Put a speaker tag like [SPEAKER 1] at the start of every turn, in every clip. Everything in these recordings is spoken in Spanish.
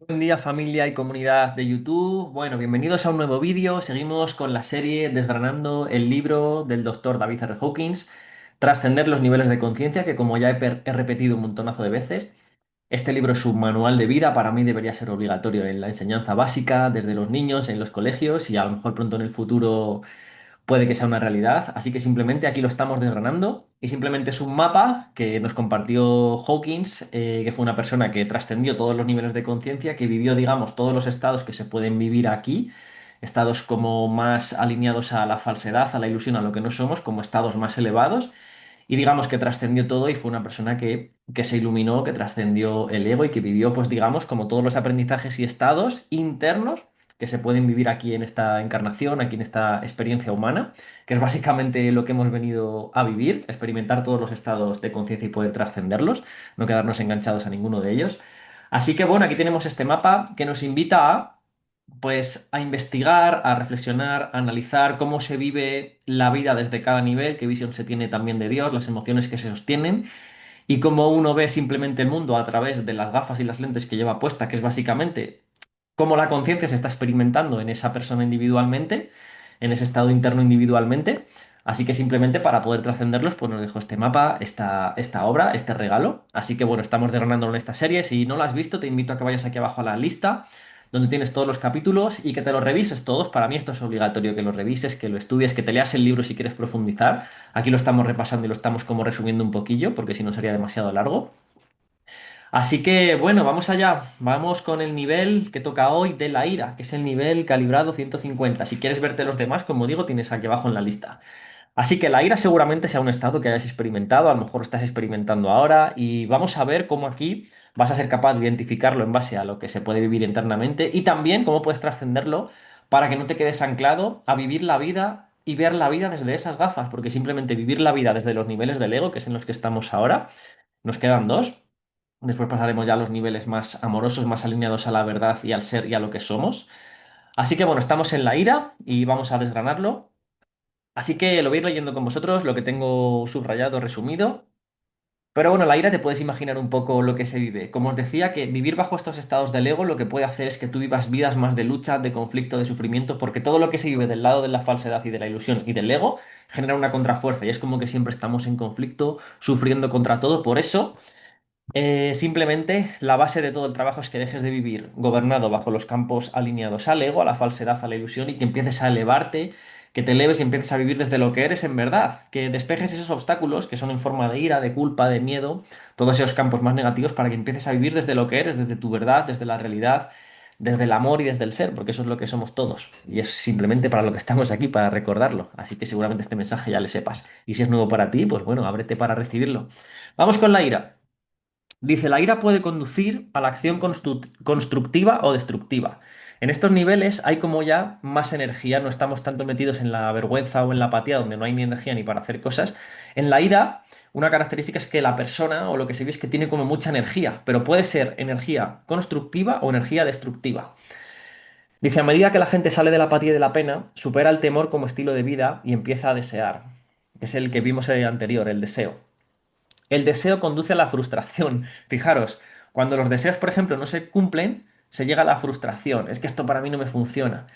[SPEAKER 1] Buen día familia y comunidad de YouTube. Bueno, bienvenidos a un nuevo vídeo. Seguimos con la serie desgranando el libro del doctor David R. Hawkins, Trascender los niveles de conciencia, que como ya he repetido un montonazo de veces, este libro es un manual de vida. Para mí debería ser obligatorio en la enseñanza básica, desde los niños, en los colegios y a lo mejor pronto en el futuro puede que sea una realidad, así que simplemente aquí lo estamos desgranando y simplemente es un mapa que nos compartió Hawkins, que fue una persona que trascendió todos los niveles de conciencia, que vivió, digamos, todos los estados que se pueden vivir aquí, estados como más alineados a la falsedad, a la ilusión, a lo que no somos, como estados más elevados. Y digamos que trascendió todo y fue una persona que se iluminó, que trascendió el ego y que vivió, pues digamos, como todos los aprendizajes y estados internos que se pueden vivir aquí en esta encarnación, aquí en esta experiencia humana, que es básicamente lo que hemos venido a vivir, experimentar todos los estados de conciencia y poder trascenderlos, no quedarnos enganchados a ninguno de ellos. Así que bueno, aquí tenemos este mapa que nos invita pues a investigar, a reflexionar, a analizar cómo se vive la vida desde cada nivel, qué visión se tiene también de Dios, las emociones que se sostienen y cómo uno ve simplemente el mundo a través de las gafas y las lentes que lleva puesta, que es básicamente cómo la conciencia se está experimentando en esa persona individualmente, en ese estado interno individualmente. Así que simplemente para poder trascenderlos, pues nos dejo este mapa, esta obra, este regalo. Así que bueno, estamos desgranándolo en esta serie. Si no lo has visto, te invito a que vayas aquí abajo a la lista, donde tienes todos los capítulos y que te los revises todos. Para mí esto es obligatorio, que los revises, que lo estudies, que te leas el libro si quieres profundizar. Aquí lo estamos repasando y lo estamos como resumiendo un poquillo, porque si no sería demasiado largo. Así que bueno, vamos allá. Vamos con el nivel que toca hoy de la ira, que es el nivel calibrado 150. Si quieres verte los demás, como digo, tienes aquí abajo en la lista. Así que la ira seguramente sea un estado que hayas experimentado, a lo mejor lo estás experimentando ahora, y vamos a ver cómo aquí vas a ser capaz de identificarlo en base a lo que se puede vivir internamente y también cómo puedes trascenderlo para que no te quedes anclado a vivir la vida y ver la vida desde esas gafas, porque simplemente vivir la vida desde los niveles del ego, que es en los que estamos ahora, nos quedan dos. Después pasaremos ya a los niveles más amorosos, más alineados a la verdad y al ser y a lo que somos. Así que bueno, estamos en la ira y vamos a desgranarlo. Así que lo voy a ir leyendo con vosotros, lo que tengo subrayado, resumido. Pero bueno, la ira te puedes imaginar un poco lo que se vive. Como os decía, que vivir bajo estos estados del ego lo que puede hacer es que tú vivas vidas más de lucha, de conflicto, de sufrimiento, porque todo lo que se vive del lado de la falsedad y de la ilusión y del ego genera una contrafuerza y es como que siempre estamos en conflicto, sufriendo contra todo. Por eso simplemente la base de todo el trabajo es que dejes de vivir gobernado bajo los campos alineados al ego, a la falsedad, a la ilusión y que empieces a elevarte, que te eleves y empieces a vivir desde lo que eres en verdad, que despejes esos obstáculos que son en forma de ira, de culpa, de miedo, todos esos campos más negativos para que empieces a vivir desde lo que eres, desde tu verdad, desde la realidad, desde el amor y desde el ser, porque eso es lo que somos todos y es simplemente para lo que estamos aquí, para recordarlo. Así que seguramente este mensaje ya le sepas. Y si es nuevo para ti, pues bueno, ábrete para recibirlo. Vamos con la ira. Dice, la ira puede conducir a la acción constructiva o destructiva. En estos niveles hay como ya más energía, no estamos tanto metidos en la vergüenza o en la apatía, donde no hay ni energía ni para hacer cosas. En la ira, una característica es que la persona o lo que se ve es que tiene como mucha energía, pero puede ser energía constructiva o energía destructiva. Dice, a medida que la gente sale de la apatía y de la pena, supera el temor como estilo de vida y empieza a desear, que es el que vimos el anterior, el deseo. El deseo conduce a la frustración. Fijaros, cuando los deseos, por ejemplo, no se cumplen, se llega a la frustración. Es que esto para mí no me funciona.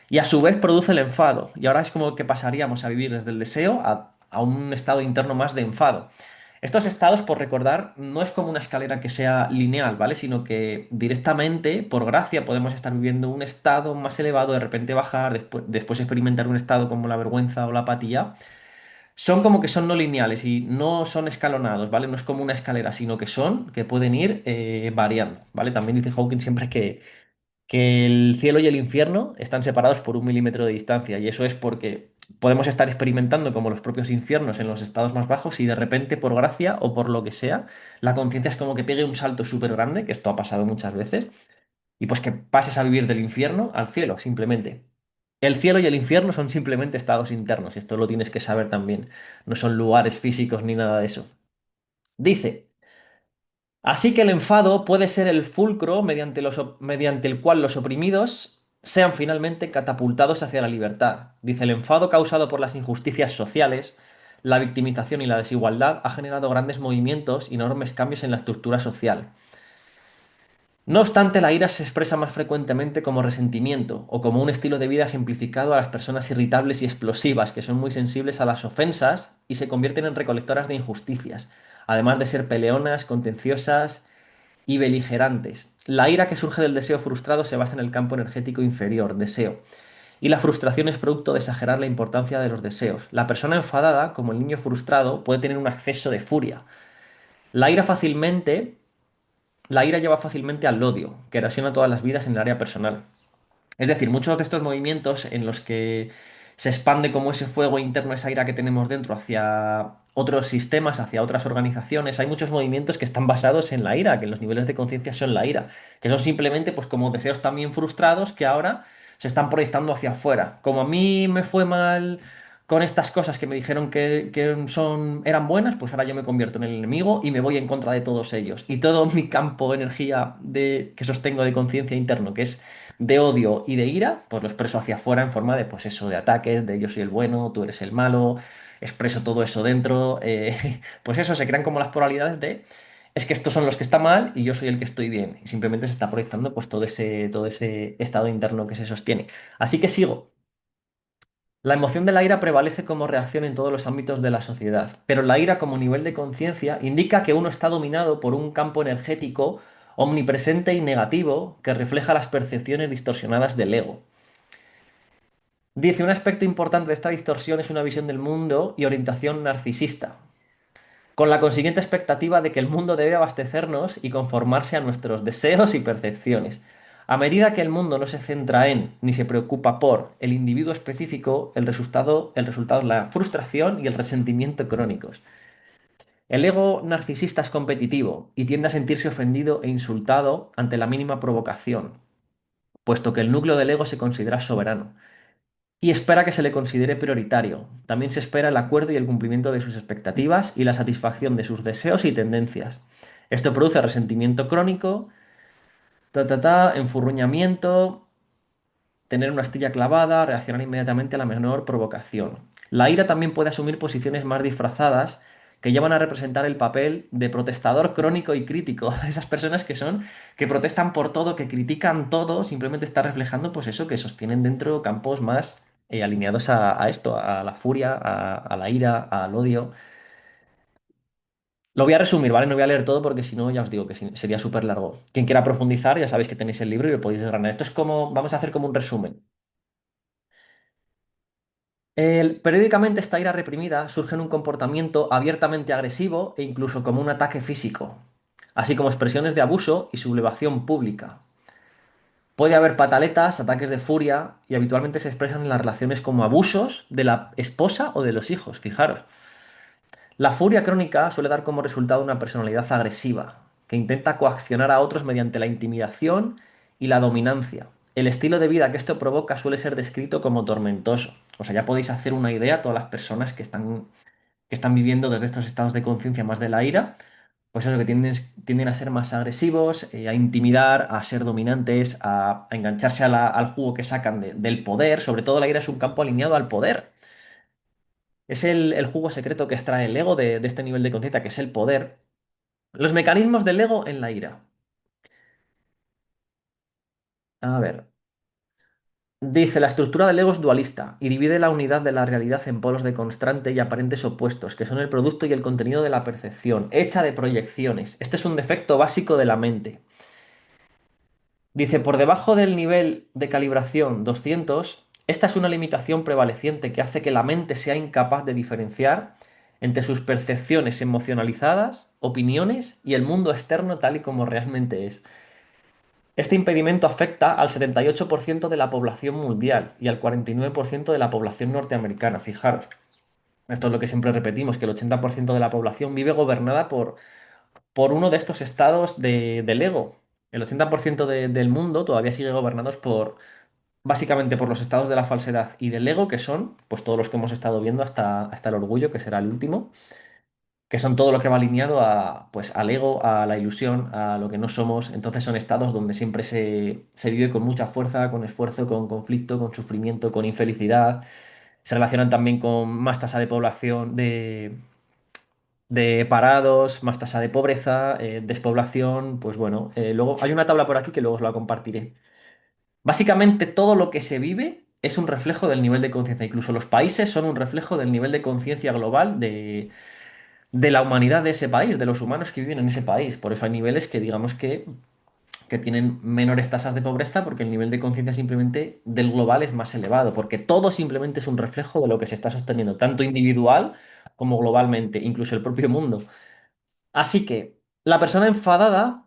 [SPEAKER 1] Y a su vez produce el enfado. Y ahora es como que pasaríamos a vivir desde el deseo a un estado interno más de enfado. Estos estados, por recordar, no es como una escalera que sea lineal, ¿vale? Sino que directamente, por gracia, podemos estar viviendo un estado más elevado, de repente bajar, después experimentar un estado como la vergüenza o la apatía. Son como que son no lineales y no son escalonados, ¿vale? No es como una escalera, sino que son, que pueden ir variando, ¿vale? También dice Hawking siempre que el cielo y el infierno están separados por 1 milímetro de distancia y eso es porque podemos estar experimentando como los propios infiernos en los estados más bajos y de repente, por gracia o por lo que sea, la conciencia es como que pegue un salto súper grande, que esto ha pasado muchas veces, y pues que pases a vivir del infierno al cielo, simplemente. El cielo y el infierno son simplemente estados internos, y esto lo tienes que saber también. No son lugares físicos ni nada de eso. Dice, así que el enfado puede ser el fulcro mediante el cual los oprimidos sean finalmente catapultados hacia la libertad. Dice, el enfado causado por las injusticias sociales, la victimización y la desigualdad ha generado grandes movimientos y enormes cambios en la estructura social. No obstante, la ira se expresa más frecuentemente como resentimiento o como un estilo de vida ejemplificado a las personas irritables y explosivas, que son muy sensibles a las ofensas y se convierten en recolectoras de injusticias, además de ser peleonas, contenciosas y beligerantes. La ira que surge del deseo frustrado se basa en el campo energético inferior, deseo, y la frustración es producto de exagerar la importancia de los deseos. La persona enfadada, como el niño frustrado, puede tener un acceso de furia. La ira fácilmente la ira lleva fácilmente al odio, que erosiona todas las vidas en el área personal. Es decir, muchos de estos movimientos en los que se expande como ese fuego interno, esa ira que tenemos dentro hacia otros sistemas, hacia otras organizaciones, hay muchos movimientos que están basados en la ira, que los niveles de conciencia son la ira, que son simplemente pues como deseos también frustrados que ahora se están proyectando hacia afuera. Como a mí me fue mal con estas cosas que me dijeron eran buenas, pues ahora yo me convierto en el enemigo y me voy en contra de todos ellos. Y todo mi campo de energía que sostengo de conciencia interno, que es de odio y de ira, pues lo expreso hacia afuera en forma de, pues eso, de ataques, de yo soy el bueno, tú eres el malo, expreso todo eso dentro, pues eso, se crean como las polaridades de, es que estos son los que están mal y yo soy el que estoy bien, y simplemente se está proyectando pues todo ese estado interno que se sostiene. Así que sigo. La emoción de la ira prevalece como reacción en todos los ámbitos de la sociedad, pero la ira como nivel de conciencia indica que uno está dominado por un campo energético omnipresente y negativo que refleja las percepciones distorsionadas del ego. Dice, un aspecto importante de esta distorsión es una visión del mundo y orientación narcisista, con la consiguiente expectativa de que el mundo debe abastecernos y conformarse a nuestros deseos y percepciones. A medida que el mundo no se centra en ni se preocupa por el individuo específico, el resultado es la frustración y el resentimiento crónicos. El ego narcisista es competitivo y tiende a sentirse ofendido e insultado ante la mínima provocación, puesto que el núcleo del ego se considera soberano y espera que se le considere prioritario. También se espera el acuerdo y el cumplimiento de sus expectativas y la satisfacción de sus deseos y tendencias. Esto produce resentimiento crónico, enfurruñamiento, tener una astilla clavada, reaccionar inmediatamente a la menor provocación. La ira también puede asumir posiciones más disfrazadas que llevan a representar el papel de protestador crónico y crítico. Esas personas que protestan por todo, que critican todo, simplemente está reflejando pues eso, que sostienen dentro campos más alineados a esto, a la furia, a la ira, al odio. Lo voy a resumir, ¿vale? No voy a leer todo porque si no, ya os digo que sería súper largo. Quien quiera profundizar, ya sabéis que tenéis el libro y lo podéis desgranar. Esto es como, vamos a hacer como un resumen. Periódicamente esta ira reprimida surge en un comportamiento abiertamente agresivo e incluso como un ataque físico, así como expresiones de abuso y sublevación pública. Puede haber pataletas, ataques de furia y habitualmente se expresan en las relaciones como abusos de la esposa o de los hijos, fijaros. La furia crónica suele dar como resultado una personalidad agresiva, que intenta coaccionar a otros mediante la intimidación y la dominancia. El estilo de vida que esto provoca suele ser descrito como tormentoso. O sea, ya podéis hacer una idea a todas las personas que están viviendo desde estos estados de conciencia más de la ira, pues eso, que tienden a ser más agresivos, a intimidar, a ser dominantes, a engancharse al jugo que sacan del poder. Sobre todo la ira es un campo alineado al poder. Es el jugo secreto que extrae el ego de este nivel de conciencia, que es el poder. Los mecanismos del ego en la ira. A ver. Dice, la estructura del ego es dualista y divide la unidad de la realidad en polos de constante y aparentes opuestos, que son el producto y el contenido de la percepción, hecha de proyecciones. Este es un defecto básico de la mente. Dice, por debajo del nivel de calibración 200, esta es una limitación prevaleciente que hace que la mente sea incapaz de diferenciar entre sus percepciones emocionalizadas, opiniones y el mundo externo tal y como realmente es. Este impedimento afecta al 78% de la población mundial y al 49% de la población norteamericana. Fijaros, esto es lo que siempre repetimos, que el 80% de la población vive gobernada por uno de estos estados del ego. El 80% del mundo todavía sigue gobernados básicamente por los estados de la falsedad y del ego, que son, pues todos los que hemos estado viendo hasta el orgullo, que será el último, que son todo lo que va alineado pues, al ego, a la ilusión, a lo que no somos. Entonces son estados donde siempre se vive con mucha fuerza, con esfuerzo, con conflicto, con sufrimiento, con infelicidad. Se relacionan también con más tasa de población, de parados, más tasa de pobreza, despoblación, pues bueno, luego hay una tabla por aquí que luego os la compartiré. Básicamente todo lo que se vive es un reflejo del nivel de conciencia, incluso los países son un reflejo del nivel de conciencia global de la humanidad de ese país, de los humanos que viven en ese país. Por eso hay niveles que digamos que tienen menores tasas de pobreza porque el nivel de conciencia simplemente del global es más elevado, porque todo simplemente es un reflejo de lo que se está sosteniendo, tanto individual como globalmente, incluso el propio mundo. Así que la persona enfadada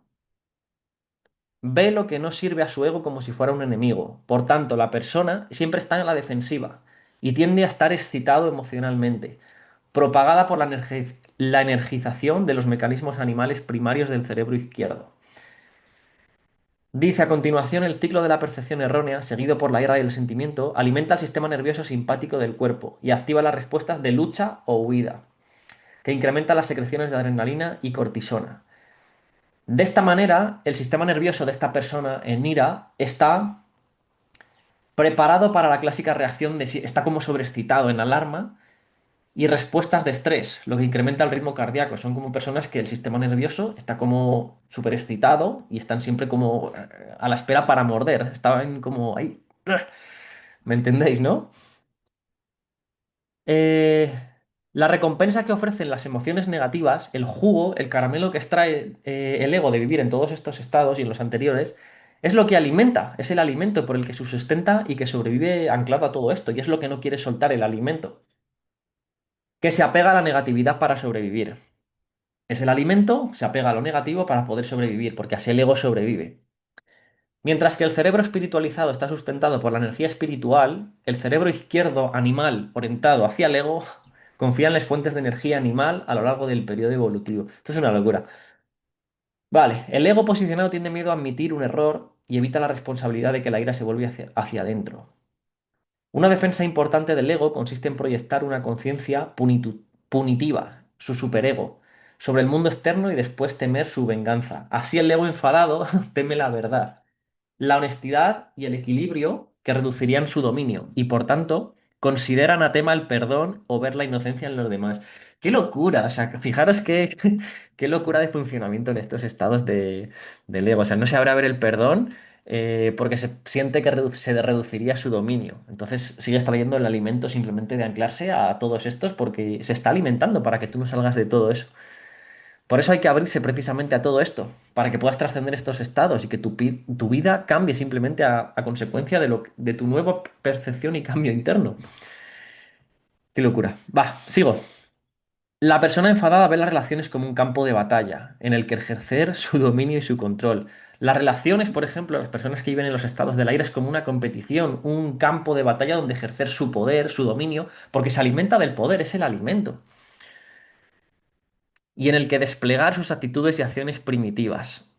[SPEAKER 1] ve lo que no sirve a su ego como si fuera un enemigo. Por tanto, la persona siempre está en la defensiva y tiende a estar excitado emocionalmente, propagada por la energización de los mecanismos animales primarios del cerebro izquierdo. Dice a continuación, el ciclo de la percepción errónea, seguido por la ira y el sentimiento, alimenta el sistema nervioso simpático del cuerpo y activa las respuestas de lucha o huida, que incrementa las secreciones de adrenalina y cortisona. De esta manera, el sistema nervioso de esta persona en ira está preparado para la clásica reacción de si está como sobreexcitado en alarma y respuestas de estrés, lo que incrementa el ritmo cardíaco. Son como personas que el sistema nervioso está como súper excitado y están siempre como a la espera para morder. Estaban como ahí. ¿Me entendéis, no? Eh, la recompensa que ofrecen las emociones negativas, el jugo, el caramelo que extrae el ego de vivir en todos estos estados y en los anteriores, es lo que alimenta, es el alimento por el que se sustenta y que sobrevive anclado a todo esto, y es lo que no quiere soltar el alimento, que se apega a la negatividad para sobrevivir. Es el alimento, se apega a lo negativo para poder sobrevivir, porque así el ego sobrevive. Mientras que el cerebro espiritualizado está sustentado por la energía espiritual, el cerebro izquierdo animal orientado hacia el ego confía en las fuentes de energía animal a lo largo del periodo evolutivo. Esto es una locura. Vale, el ego posicionado tiene miedo a admitir un error y evita la responsabilidad de que la ira se vuelva hacia adentro. Una defensa importante del ego consiste en proyectar una conciencia punitiva, su superego, sobre el mundo externo y después temer su venganza. Así el ego enfadado teme la verdad, la honestidad y el equilibrio que reducirían su dominio y por tanto considera anatema el perdón o ver la inocencia en los demás. ¡Qué locura! O sea, fijaros qué locura de funcionamiento en estos estados del ego. O sea, no se abre a ver el perdón porque se siente que se reduciría su dominio. Entonces sigue extrayendo el alimento simplemente de anclarse a todos estos porque se está alimentando para que tú no salgas de todo eso. Por eso hay que abrirse precisamente a todo esto, para que puedas trascender estos estados y que tu vida cambie simplemente a consecuencia de tu nueva percepción y cambio interno. Qué locura. Va, sigo. La persona enfadada ve las relaciones como un campo de batalla, en el que ejercer su dominio y su control. Las relaciones, por ejemplo, las personas que viven en los estados del aire es como una competición, un campo de batalla donde ejercer su poder, su dominio, porque se alimenta del poder, es el alimento, y en el que desplegar sus actitudes y acciones primitivas.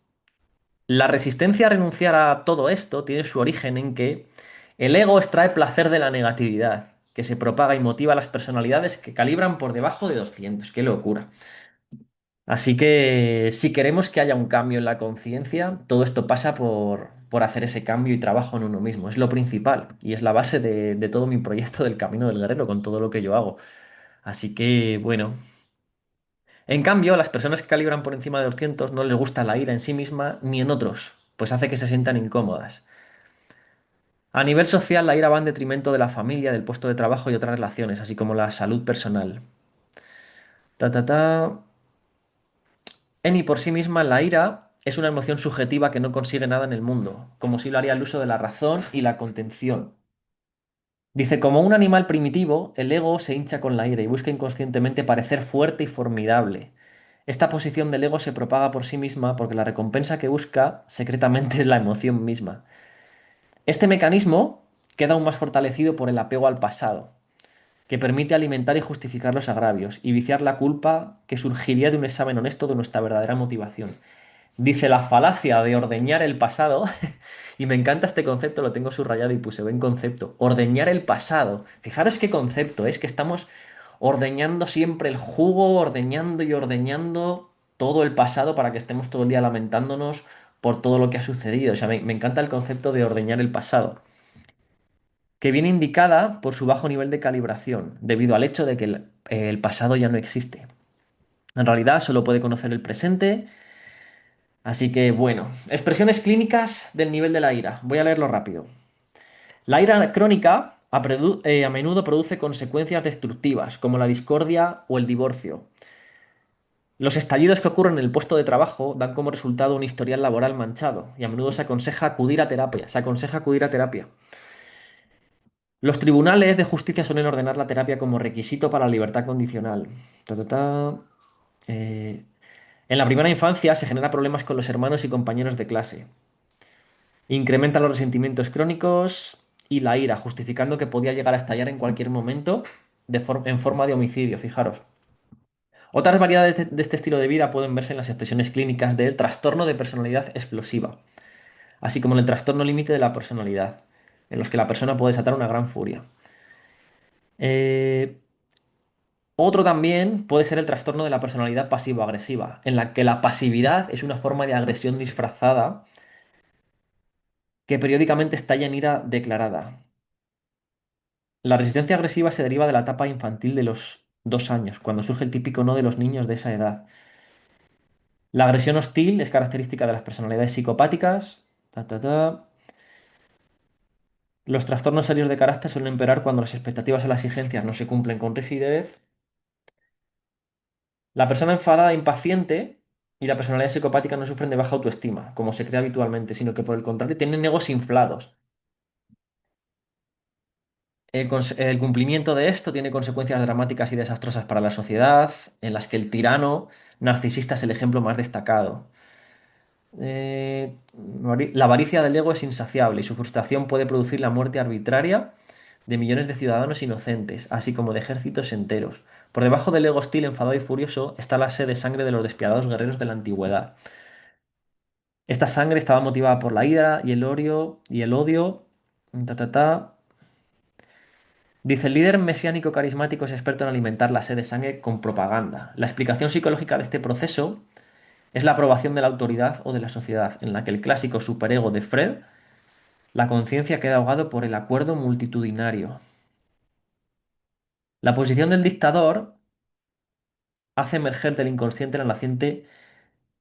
[SPEAKER 1] La resistencia a renunciar a todo esto tiene su origen en que el ego extrae placer de la negatividad, que se propaga y motiva a las personalidades que calibran por debajo de 200. ¡Qué locura! Así que si queremos que haya un cambio en la conciencia, todo esto pasa por hacer ese cambio y trabajo en uno mismo. Es lo principal y es la base de todo mi proyecto del Camino del Guerrero, con todo lo que yo hago. Así que, bueno. En cambio, a las personas que calibran por encima de 200 no les gusta la ira en sí misma ni en otros, pues hace que se sientan incómodas. A nivel social, la ira va en detrimento de la familia, del puesto de trabajo y otras relaciones, así como la salud personal. Ta, ta, ta. En y por sí misma, la ira es una emoción subjetiva que no consigue nada en el mundo, como si lo haría el uso de la razón y la contención. Dice, como un animal primitivo, el ego se hincha con la ira y busca inconscientemente parecer fuerte y formidable. Esta posición del ego se propaga por sí misma porque la recompensa que busca secretamente es la emoción misma. Este mecanismo queda aún más fortalecido por el apego al pasado, que permite alimentar y justificar los agravios y viciar la culpa que surgiría de un examen honesto de nuestra verdadera motivación. Dice la falacia de ordeñar el pasado, y me encanta este concepto, lo tengo subrayado y puse buen concepto. Ordeñar el pasado. Fijaros qué concepto, es que estamos ordeñando siempre el jugo, ordeñando y ordeñando todo el pasado para que estemos todo el día lamentándonos por todo lo que ha sucedido. O sea, me encanta el concepto de ordeñar el pasado, que viene indicada por su bajo nivel de calibración, debido al hecho de que el pasado ya no existe. En realidad solo puede conocer el presente. Así que bueno, expresiones clínicas del nivel de la ira. Voy a leerlo rápido. La ira crónica a menudo produce consecuencias destructivas, como la discordia o el divorcio. Los estallidos que ocurren en el puesto de trabajo dan como resultado un historial laboral manchado y a menudo se aconseja acudir a terapia. Se aconseja acudir a terapia. Los tribunales de justicia suelen ordenar la terapia como requisito para la libertad condicional. Ta, ta, ta. Eh, en la primera infancia se generan problemas con los hermanos y compañeros de clase. Incrementa los resentimientos crónicos y la ira, justificando que podía llegar a estallar en cualquier momento en forma de homicidio, fijaros. Otras variedades de este estilo de vida pueden verse en las expresiones clínicas del trastorno de personalidad explosiva, así como en el trastorno límite de la personalidad, en los que la persona puede desatar una gran furia. Eh, Otro también puede ser el trastorno de la personalidad pasivo-agresiva, en la que la pasividad es una forma de agresión disfrazada que periódicamente estalla en ira declarada. La resistencia agresiva se deriva de la etapa infantil de los 2 años, cuando surge el típico no de los niños de esa edad. La agresión hostil es característica de las personalidades psicopáticas. Ta, ta, ta. Los trastornos serios de carácter suelen empeorar cuando las expectativas o las exigencias no se cumplen con rigidez. La persona enfadada e impaciente y la personalidad psicopática no sufren de baja autoestima, como se cree habitualmente, sino que por el contrario tienen egos inflados. El cumplimiento de esto tiene consecuencias dramáticas y desastrosas para la sociedad, en las que el tirano narcisista es el ejemplo más destacado. La avaricia del ego es insaciable y su frustración puede producir la muerte arbitraria de millones de ciudadanos inocentes, así como de ejércitos enteros. Por debajo del ego hostil, enfadado y furioso está la sed de sangre de los despiadados guerreros de la antigüedad. Esta sangre estaba motivada por la ira y el odio. Ta, ta, ta. Dice, el líder mesiánico carismático es experto en alimentar la sed de sangre con propaganda. La explicación psicológica de este proceso es la aprobación de la autoridad o de la sociedad, en la que el clásico superego de Fred, la conciencia, queda ahogado por el acuerdo multitudinario. La posición del dictador hace emerger del inconsciente la naciente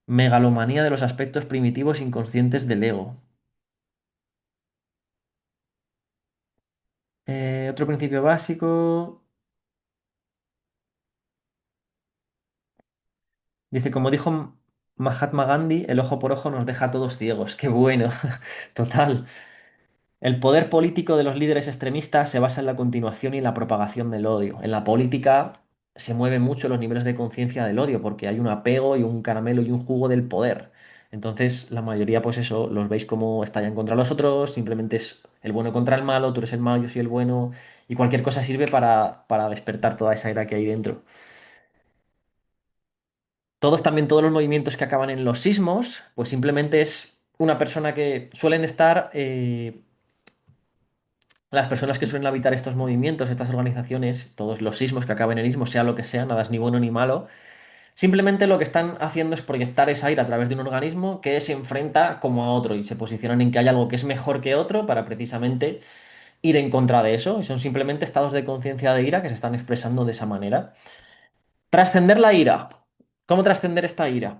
[SPEAKER 1] megalomanía de los aspectos primitivos inconscientes del ego. Otro principio básico. Dice, como dijo Mahatma Gandhi, el ojo por ojo nos deja a todos ciegos. Qué bueno, total. El poder político de los líderes extremistas se basa en la continuación y en la propagación del odio. En la política se mueven mucho los niveles de conciencia del odio, porque hay un apego y un caramelo y un jugo del poder. Entonces, la mayoría, pues eso, los veis como estallan contra los otros, simplemente es el bueno contra el malo, tú eres el malo, yo soy el bueno, y cualquier cosa sirve para despertar toda esa ira que hay dentro. Todos los movimientos que acaban en los sismos, pues simplemente es una persona que suelen estar, las personas que suelen habitar estos movimientos, estas organizaciones, todos los sismos que acaben en ismos, sea lo que sea, nada es ni bueno ni malo, simplemente lo que están haciendo es proyectar esa ira a través de un organismo que se enfrenta como a otro y se posicionan en que hay algo que es mejor que otro para precisamente ir en contra de eso. Y son simplemente estados de conciencia de ira que se están expresando de esa manera. Trascender la ira. ¿Cómo trascender esta ira?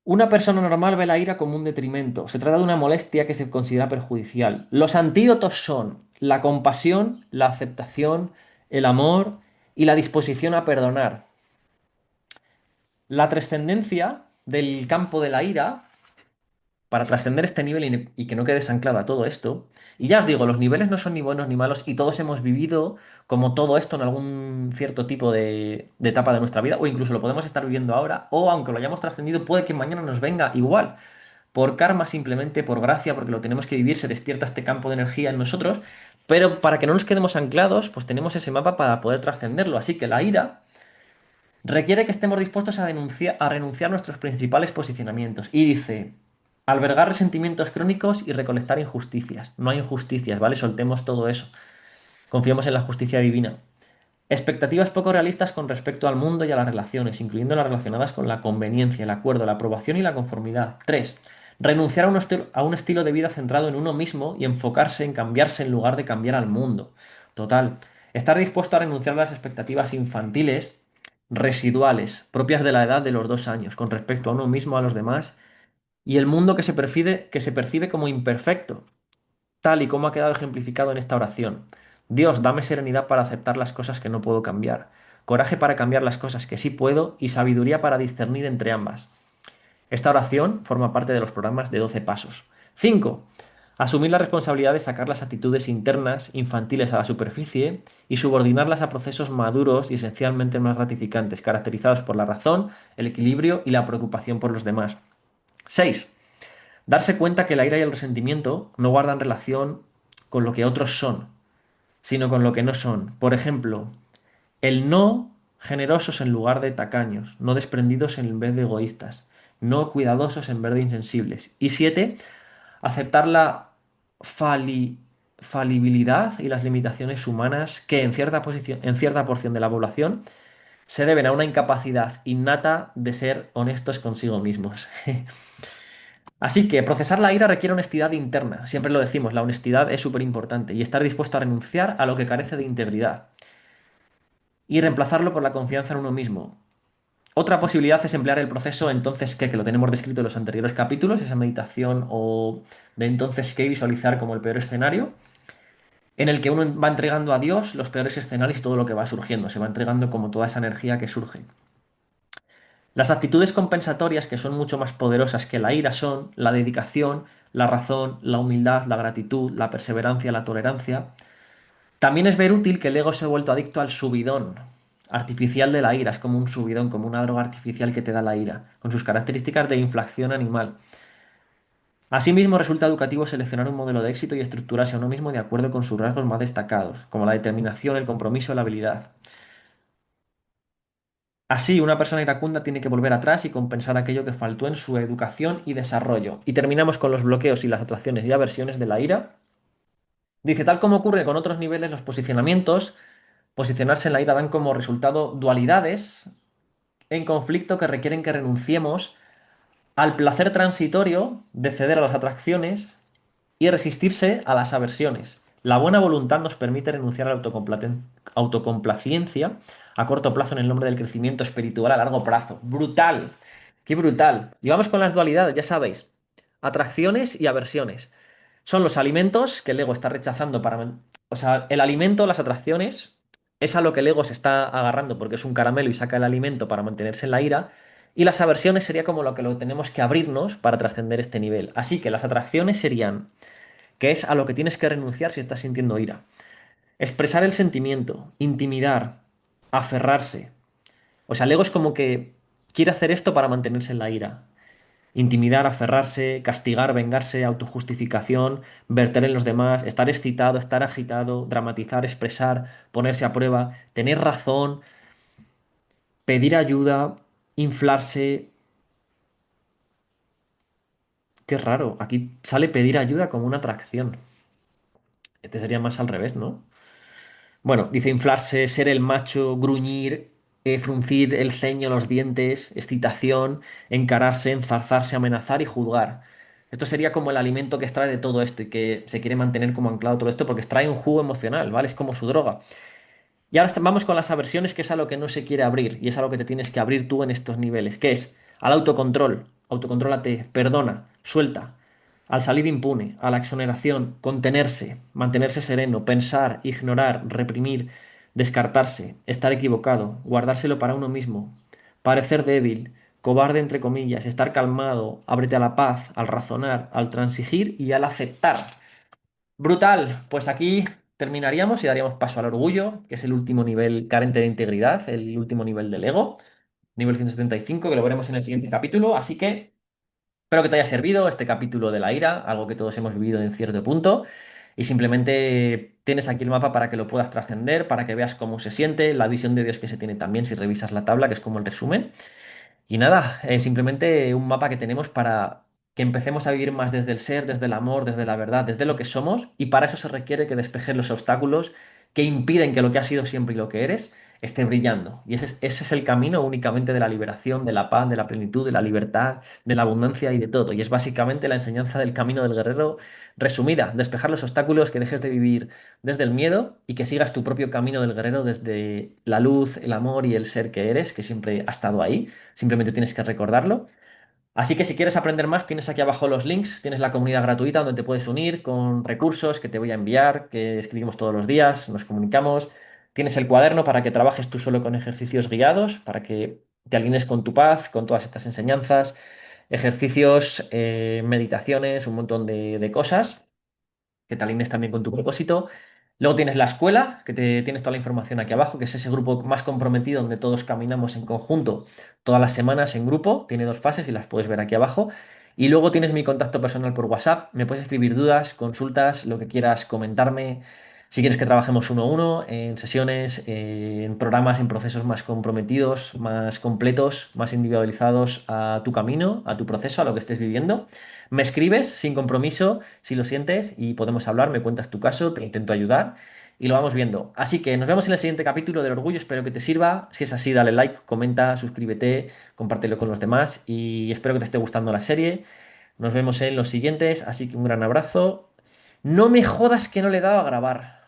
[SPEAKER 1] Una persona normal ve la ira como un detrimento. Se trata de una molestia que se considera perjudicial. Los antídotos son la compasión, la aceptación, el amor y la disposición a perdonar. La trascendencia del campo de la ira, para trascender este nivel y que no quedes anclado a todo esto, y ya os digo, los niveles no son ni buenos ni malos y todos hemos vivido como todo esto en algún cierto tipo de etapa de nuestra vida, o incluso lo podemos estar viviendo ahora, o aunque lo hayamos trascendido, puede que mañana nos venga igual. Por karma, simplemente por gracia, porque lo tenemos que vivir, se despierta este campo de energía en nosotros, pero para que no nos quedemos anclados, pues tenemos ese mapa para poder trascenderlo. Así que la ira requiere que estemos dispuestos a renunciar a nuestros principales posicionamientos. Y dice, albergar resentimientos crónicos y recolectar injusticias. No hay injusticias, ¿vale? Soltemos todo eso. Confiemos en la justicia divina. Expectativas poco realistas con respecto al mundo y a las relaciones, incluyendo las relacionadas con la conveniencia, el acuerdo, la aprobación y la conformidad. 3. Renunciar a un estilo de vida centrado en uno mismo y enfocarse en cambiarse en lugar de cambiar al mundo. Total. Estar dispuesto a renunciar a las expectativas infantiles residuales, propias de la edad de los 2 años, con respecto a uno mismo, a los demás, y el mundo que se percibe como imperfecto, tal y como ha quedado ejemplificado en esta oración. Dios, dame serenidad para aceptar las cosas que no puedo cambiar, coraje para cambiar las cosas que sí puedo y sabiduría para discernir entre ambas. Esta oración forma parte de los programas de 12 pasos. 5. Asumir la responsabilidad de sacar las actitudes internas infantiles a la superficie y subordinarlas a procesos maduros y esencialmente más gratificantes, caracterizados por la razón, el equilibrio y la preocupación por los demás. 6. Darse cuenta que la ira y el resentimiento no guardan relación con lo que otros son, sino con lo que no son. Por ejemplo, el no generosos en lugar de tacaños, no desprendidos en vez de egoístas, no cuidadosos en vez de insensibles. Y 7, aceptar la fali- falibilidad y las limitaciones humanas que en cierta porción de la población se deben a una incapacidad innata de ser honestos consigo mismos. Así que procesar la ira requiere honestidad interna. Siempre lo decimos, la honestidad es súper importante y estar dispuesto a renunciar a lo que carece de integridad y reemplazarlo por la confianza en uno mismo. Otra posibilidad es emplear el proceso entonces que lo tenemos descrito en los anteriores capítulos, esa meditación o de entonces que visualizar como el peor escenario, en el que uno va entregando a Dios los peores escenarios y todo lo que va surgiendo, se va entregando como toda esa energía que surge. Las actitudes compensatorias, que son mucho más poderosas que la ira, son la dedicación, la razón, la humildad, la gratitud, la perseverancia, la tolerancia. También es ver útil que el ego se ha vuelto adicto al subidón artificial de la ira, es como un subidón, como una droga artificial que te da la ira, con sus características de inflación animal. Asimismo, resulta educativo seleccionar un modelo de éxito y estructurarse a uno mismo de acuerdo con sus rasgos más destacados, como la determinación, el compromiso y la habilidad. Así, una persona iracunda tiene que volver atrás y compensar aquello que faltó en su educación y desarrollo. Y terminamos con los bloqueos y las atracciones y aversiones de la ira. Dice, tal como ocurre con otros niveles, los posicionamientos, posicionarse en la ira dan como resultado dualidades en conflicto que requieren que renunciemos al placer transitorio de ceder a las atracciones y resistirse a las aversiones. La buena voluntad nos permite renunciar a la autocomplacencia a corto plazo en el nombre del crecimiento espiritual a largo plazo. Brutal, qué brutal. Y vamos con las dualidades, ya sabéis. Atracciones y aversiones. Son los alimentos que el ego está rechazando para... O sea, el alimento, las atracciones, es a lo que el ego se está agarrando porque es un caramelo y saca el alimento para mantenerse en la ira. Y las aversiones sería como lo que lo tenemos que abrirnos para trascender este nivel. Así que las atracciones serían que es a lo que tienes que renunciar si estás sintiendo ira. Expresar el sentimiento, intimidar, aferrarse. O sea, el ego es como que quiere hacer esto para mantenerse en la ira. Intimidar, aferrarse, castigar, vengarse, autojustificación, verter en los demás, estar excitado, estar agitado, dramatizar, expresar, ponerse a prueba, tener razón, pedir ayuda, inflarse. Qué raro, aquí sale pedir ayuda como una atracción. Este sería más al revés, ¿no? Bueno, dice inflarse, ser el macho, gruñir, fruncir el ceño, los dientes, excitación, encararse, enzarzarse, amenazar y juzgar. Esto sería como el alimento que extrae de todo esto y que se quiere mantener como anclado todo esto porque extrae un jugo emocional, ¿vale? Es como su droga. Y ahora vamos con las aversiones, que es a lo que no se quiere abrir y es a lo que te tienes que abrir tú en estos niveles, que es al autocontrol, autocontrólate, perdona, suelta, al salir impune, a la exoneración, contenerse, mantenerse sereno, pensar, ignorar, reprimir, descartarse, estar equivocado, guardárselo para uno mismo, parecer débil, cobarde entre comillas, estar calmado, ábrete a la paz, al razonar, al transigir y al aceptar. Brutal. Pues aquí terminaríamos y daríamos paso al orgullo, que es el último nivel carente de integridad, el último nivel del ego, nivel 175, que lo veremos en el siguiente capítulo. Así que espero que te haya servido este capítulo de la ira, algo que todos hemos vivido en cierto punto. Y simplemente tienes aquí el mapa para que lo puedas trascender, para que veas cómo se siente, la visión de Dios que se tiene también si revisas la tabla, que es como el resumen. Y nada, simplemente un mapa que tenemos para que empecemos a vivir más desde el ser, desde el amor, desde la verdad, desde lo que somos, y para eso se requiere que despejes los obstáculos que impiden que lo que has sido siempre y lo que eres esté brillando. Y ese es el camino únicamente de la liberación, de la paz, de la plenitud, de la libertad, de la abundancia y de todo. Y es básicamente la enseñanza del camino del guerrero resumida, despejar los obstáculos, que dejes de vivir desde el miedo y que sigas tu propio camino del guerrero desde la luz, el amor y el ser que eres, que siempre ha estado ahí. Simplemente tienes que recordarlo. Así que si quieres aprender más, tienes aquí abajo los links, tienes la comunidad gratuita donde te puedes unir con recursos que te voy a enviar, que escribimos todos los días, nos comunicamos. Tienes el cuaderno para que trabajes tú solo con ejercicios guiados, para que te alinees con tu paz, con todas estas enseñanzas, ejercicios, meditaciones, un montón de cosas que te alinees también con tu propósito. Luego tienes la escuela, que tienes toda la información aquí abajo, que es ese grupo más comprometido donde todos caminamos en conjunto todas las semanas en grupo. Tiene dos fases y las puedes ver aquí abajo. Y luego tienes mi contacto personal por WhatsApp. Me puedes escribir dudas, consultas, lo que quieras comentarme. Si quieres que trabajemos uno a uno en sesiones, en programas, en procesos más comprometidos, más completos, más individualizados a tu camino, a tu proceso, a lo que estés viviendo. Me escribes sin compromiso si lo sientes y podemos hablar, me cuentas tu caso, te intento ayudar y lo vamos viendo. Así que nos vemos en el siguiente capítulo del Orgullo, espero que te sirva. Si es así, dale like, comenta, suscríbete, compártelo con los demás y espero que te esté gustando la serie. Nos vemos en los siguientes, así que un gran abrazo. No me jodas que no le he dado a grabar.